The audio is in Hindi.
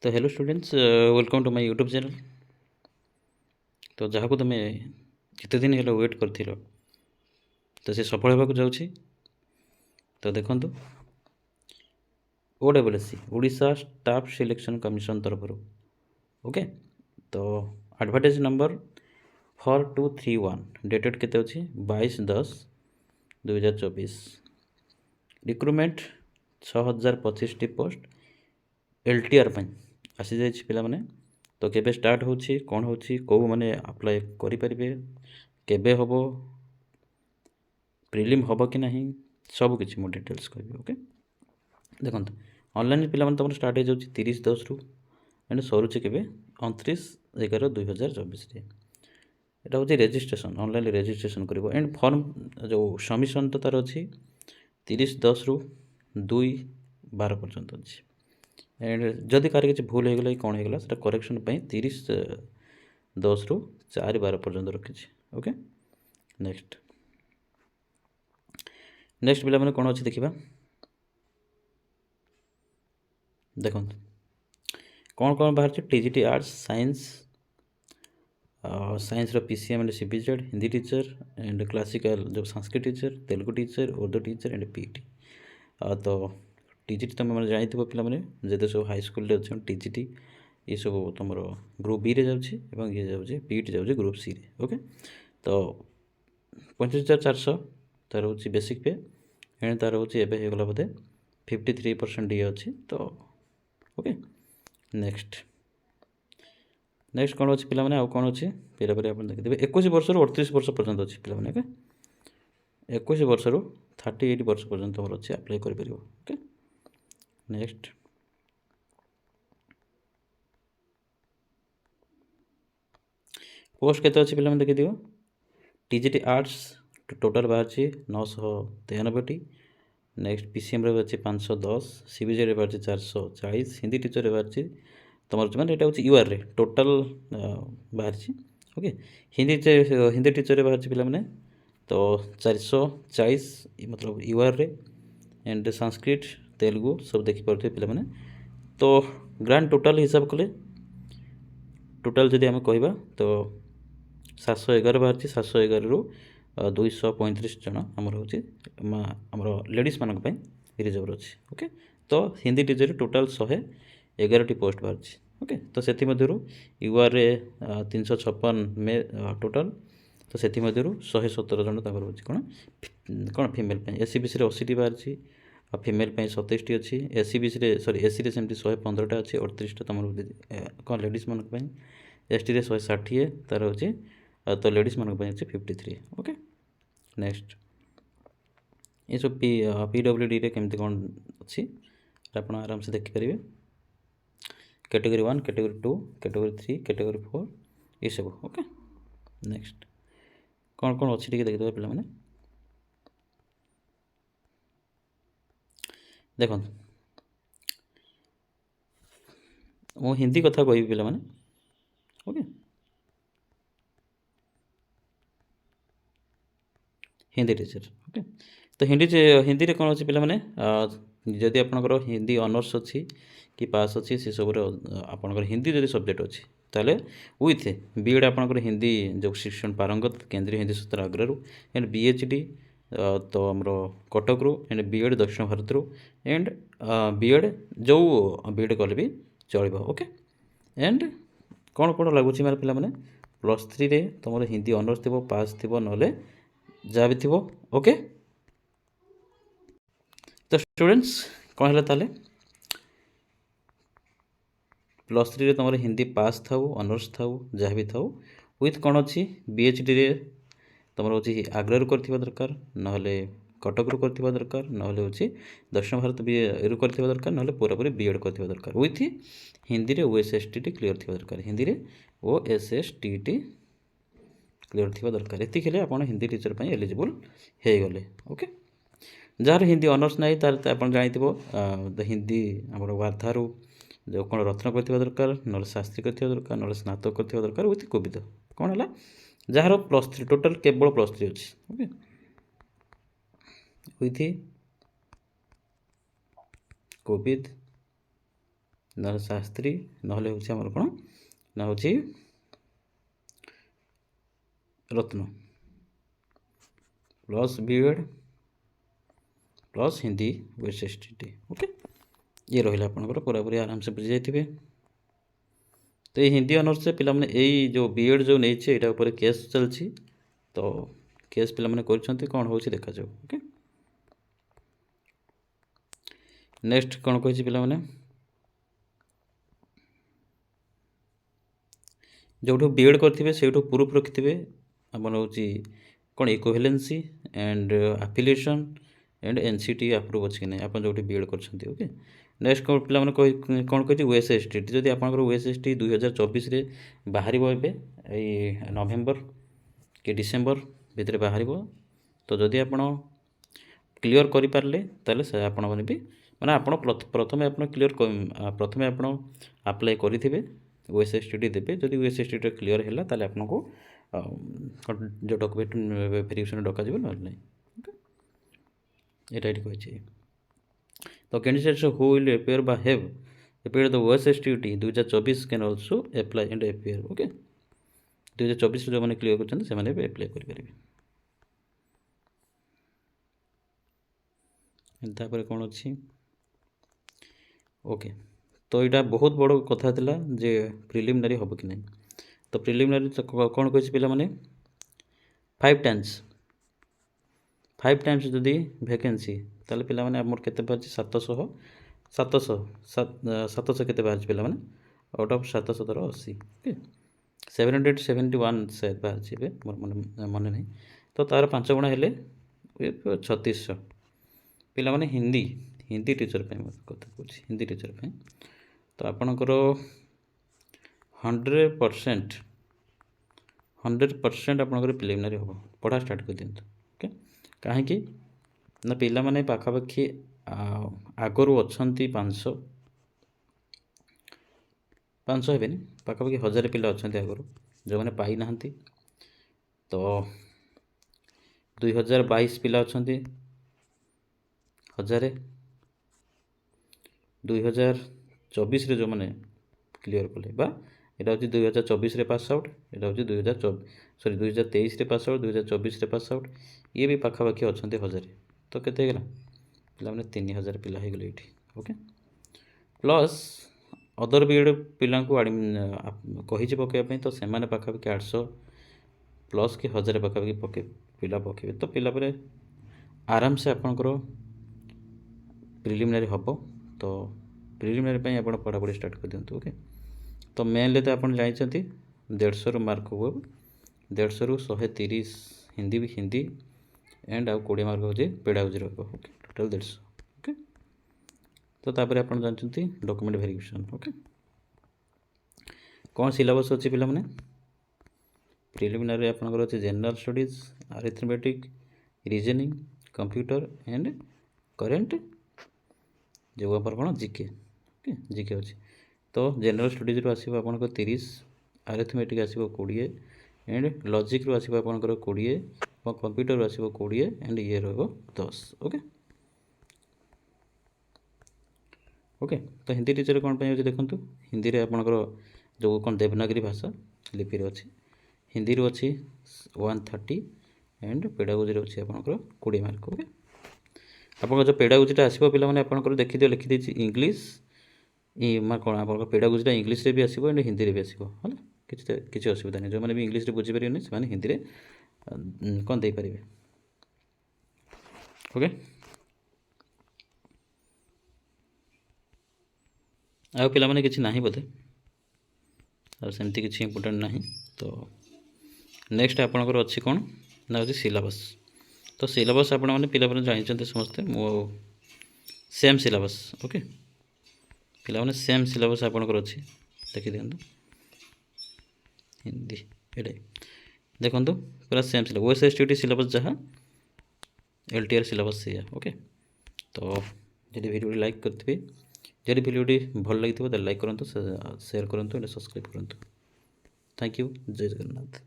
तो hello students, welcome to my YouTube channel. तो जहाँ को तुम जिते दिन है वेट कर तो सी सफल होगा जाऊँगी। तो देखु OSSC Odisha staff selection commission तरफ ओके। तो एडवर्टाइज नंबर 4231 डेटेड के 22/10/2024 रिक्रुटमेंट 6025 पोस्ट LTR आसी जाइए पिलाने। तो केबे स्टार्ट होची कौन होची को माने अप्लाई करि परिबे केबे होबो प्रिलिम होबो कि नहीं सब किछि मो डिटेल्स कहबी। ओके देखो ऑनलाइन पिलाने तुम स्टार्ट हो जाउची 30/10 रु एंड सरुची केबे 29/11/2024 रे। एटा होची रजिस्ट्रेशन ऑनलाइन रजिस्ट्रेशन करिवो एंड फॉर्म जो सबमिशन तो तार अछि 30/10 रु 2/12 पर्यंत अछि। एंड जदि कार किसी भूल हो गला कौन होगा से करेक्शन 30/10 रु 4/12 पर्यंत रखी। ओके नेक्स्ट पिला मैंने कौन अच्छी देखा देखो कौन कौन बाहर TGT arts science science PCM and CBZ Hindi teacher and classical जो Sanskrit teacher Telugu teacher Urdu teacher and PET। तो TGT तुम मैंने जानी पे जैसे सब हाईस्कल अच्छे TGT ये सब तुम ग्रुप बी रे जाऊँगी ये जाऊँगी PET जाऊँगी ग्रुप सी रे। ओके तो 35,400 तार हूँ बेसिक पे एंड तार हूँ एवं होगा बोधे 53% ये अच्छी। तो ओके नेक्स्ट कौन अच्छी पिला आउ कौन अच्छी पिला आप देखिए 21 वर्ष रु 38 वर्ष पर्यंत अच्छी पिला। ओके 21 वर्ष रु 38 वर्ष पर्यंत तुम अच्छे अप्लाई कर। ओके नेक्स्ट पोस्ट केते अच्छी पिला देखी दियो TGT आर्ट्स टोटाल बाहर 993टी। नेक्स्ट PCM बाहर 510 CBZ बाहर 440 हिंदी टीचर बाहर तुम मैंने यहाँ हूँ UR रे टोटाल बाहर। ओके हिंदी टीचर बाहर पिला मैंने तो 440 मतलब UR रे एंड संस्कृत तेलुगु सब देखिपे पिला मैंने। तो ग्रांड टोटाल हिसाब कले टोटाल जदि आम कहवा तो 711 बाहर 711 रु 235 जन आमर हूँ आमर लेडीज मानक रिजर्व अच्छी। ओके तो हिंदी टीचर टोटाल 111टी पोस्ट बाहर। ओके तो से UR रे 356 में टोटाल तो से 117 जन हूँ कौन फिमेल SCBC 80टी बाहर फिमेल 27टी अच्छी SCBC सॉरी SC सेमती 115टा अच्छी 38टा तुम कौन लेडीज मानक ST रे 160 तार हूँ तो लेडीज मानक 53। ओके नेक्स्ट ये सब PWD रे केमती कौन अच्छी आप आराम से देखिपारे कैटेगरी 1 कैटेगरी 2 कैटेगरी 3 कैटेगरी 4 ये सब। ओके नेक्स्ट कौन कौन अच्छी टे देखिए पे मैंने देखो मु हिंदी कथा कहि पे मैंने। Okay Hindi teacher. ओके तो हिंदी रे कौन अच्छी पे मैंने जदि आपंकर हिंदी ऑनर्स अच्छी कि पास अच्छी से सब आपंकर हिंदी जदि सब्जेक्ट अच्छी ताले विथ BEड आपंकर हिंदी जो शिक्षण पारंगत केंद्रीय हिंदी सूत्र आग्रह एंड BHD तो आमर कटक रु एंड BEड दक्षिण भारत रु एंड BEड जो BEड कले भी चलो। ओके एंड कौन कौन लगुच मारे पिला मैंने +3 रे तुम हिंदी ऑनर्स थी पास थी ना जहाँ भी थी। ओके तो स्टूडेंट्स कौन है ताले +3 रे तुम हिंदी पास थाऊ ऑनर्स थाऊ जहाँ भी थाऊ विथ कौन अच्छी BHD रे तुम हूँ आग्रह कर दरकार ना कटक रु कर दरकार ना हूँ दक्षिण भारत रु कर दरकार ना पूरापूरी BEड कर दरकार विथ हिंदी रे OSSTT क्लीयर थी दरकार हिंदी रे OSSTT क्लीयर थी दरकार ये आप हिंदी टीचर एलिजिबल हो गले। ओके जार हिंदी ऑनर्स ना तार आप जानते हिंदी आम वार्धारू जो कौन रत्न कर दरकार ना शास्त्री कर दरकार ना स्नातक कर दरकार विथ कोविद कौन है जार +3 टोटाल केवल +3 अच्छी। ओके विथ कोविद नहले शास्त्री नहले होछि हमर कोन ना होछि रत्न plus BEd plus Hindi OSSTT okay ये रहा आपंकर पूरा पूरी आराम से बुझी जाइए। तो ये हिंदी ऑनर्स से पिला माने एई जो बीएड जो नहीं यहाँ उपर केस चलती तो केस पिला माने करछंती कौन होछि देखा जाऊ ओके। नेक्स्ट कौन कहि पिला माने जो बीएड करथिबे सेठू प्रूफ रखिथिबे अपन होछि कौन equivalency and affiliation and NCT approve अछि नै अपन जोठी बीएड करछंती ओके। नेक्स्ट कौन पिला माने कौन कहि OSSTT जदि आपनकर OSSTT 2024 रे बाहरिबो एबे ए नवेम्बर कि डिसेम्बर भितर बाहरिबो तो जदि आपण क्लियर करि पारले ताले से आपण माने भी माने आपण प्रथमे आपण क्लियर प्रथमे आपण अप्लाई करिथिबे OSSTT देबे जदि OSSTT क्लियर हैला ताले आपण को जो डॉक्यूमेंट वेरिफिकेशन डका जिवो न नै एटा कहि। तो candidates who will appear by have appear the OSSTT 2024 can also apply and appear okay 2024 जो मैंने क्लियर करछन से माने अप्लाई करि परिबे। तापर कौन अच्छी ओके तो यहाँ बहुत बड़ कथा था जे प्रिलिमिनारी हम कि नहीं तो प्रिलिमिनारी कौन कही पिला माने 5 टाइम्स जदि वैकेंसी ताले पिला माने हमर केते बाज 700 केते बाज पिला माने आउट ऑफ 780 ओके 771 शायद बाज बे मोर मन नहीं तो तार 5 गुणा हेले 3600 पिला माने हिंदी टीचर पे कथा कहूँ हिंदी टीचर पे तो आपणकर 100% आपणकर प्रिलिमिनारी हम पढ़ा स्टार्ट कर दिंतु ओके कहीं ना पिला माने पाखापाखि आगरू अच्छी 500 हे पाखापाखि 1000 पिला अच्छा आगरू जो मैंने पाई ना तो 2022 पिला अच्छा 1000 2024 रे जो मैंने क्लियर कले बा एटा होची 2024 रे पास आउट एटा होची 2023 रे पास आउट 2024 रे पास आउट ये भी पाखापाखि अच्छा 1000 तो केते गला पिला माने 3000 पिला हे गले इठी ओके प्लस अदर बीएड पिला को कही पकड़ तो से मैंने पाखापाखि 800 प्लस कि 1000 पाखापाखि पिला पकेबे तो पिला पर आराम से आपनकर प्रिलिमिनारी हम तो प्रिलिमिनारी आप पढ़ापढ़ी स्टार्ट कर दिंतु ओके। तो मेनली तो आप जानते 150 मार्क हो 150 रु 130 हिंदी एंड आउ 20 मार्क हो पेडागोजी ओके टोटल 150 ओके। तो तापर आप जानते डॉक्यूमेंट वेरिफिकेशन ओके कौन सिलेबस अच्छी पिला माने प्रिलिमिनारी आपनकर अच्छे general studies arithmetic reasoning computer and current जो आप कौन जीके ओके जीके अच्छी तो जनरल स्टडीज रू आसो आपंकर 30 अरिथमेटिक आसो 20 एंड लॉजिक रू आसो आपंकर 20 और कंप्यूटर रू आसो 20 एंड ये रो 10 ओके ओके। तो हिंदी टीचर कौन पे देखो हिंदी रे आपंकर जो कौन देवनागरी भाषा लिपि रे अच्छी हिंदी रू अच्छी 130 एंड पेडागोजी अच्छी आपंकर 20 मार्क ओके। आप जो पेडागोजीटा आसो पे आपंकर देखिए लिखिदी इंग्लीश कौन आप पेडागोजीटा इंग्लीश भी आसो एंड हिंदी भी आसो है किसी असुविधा नहीं जो मैंने भी इंग्लीश बुझीपारे से हिंदी कौन दे पारे ओके। आ पिला माने किसी ना बोधे सेमती किसी इम्पोर्टेंट ना तो नेक्स्ट आपंकर अच्छी कौन ना अच्छी सिलेबस तो सिलेबस आपण मैंने पिला जानते समस्ते मो सेम सिलेबस ओके पिला मैंने सेम सिलेबस आपंकर अच्छी देखी दिखाँ हिंदी ये देखो पूरा सेम सिलेबस OSSTT सिलेबस जहाँ LTR सिलेबस से ओके। तो जब वीडियो लाइक करेंगे जब वीडियो भल लगी तो लाइक करूँ शेयर करूँ सब्सक्राइब करूँ थैंक यू जय जगन्नाथ।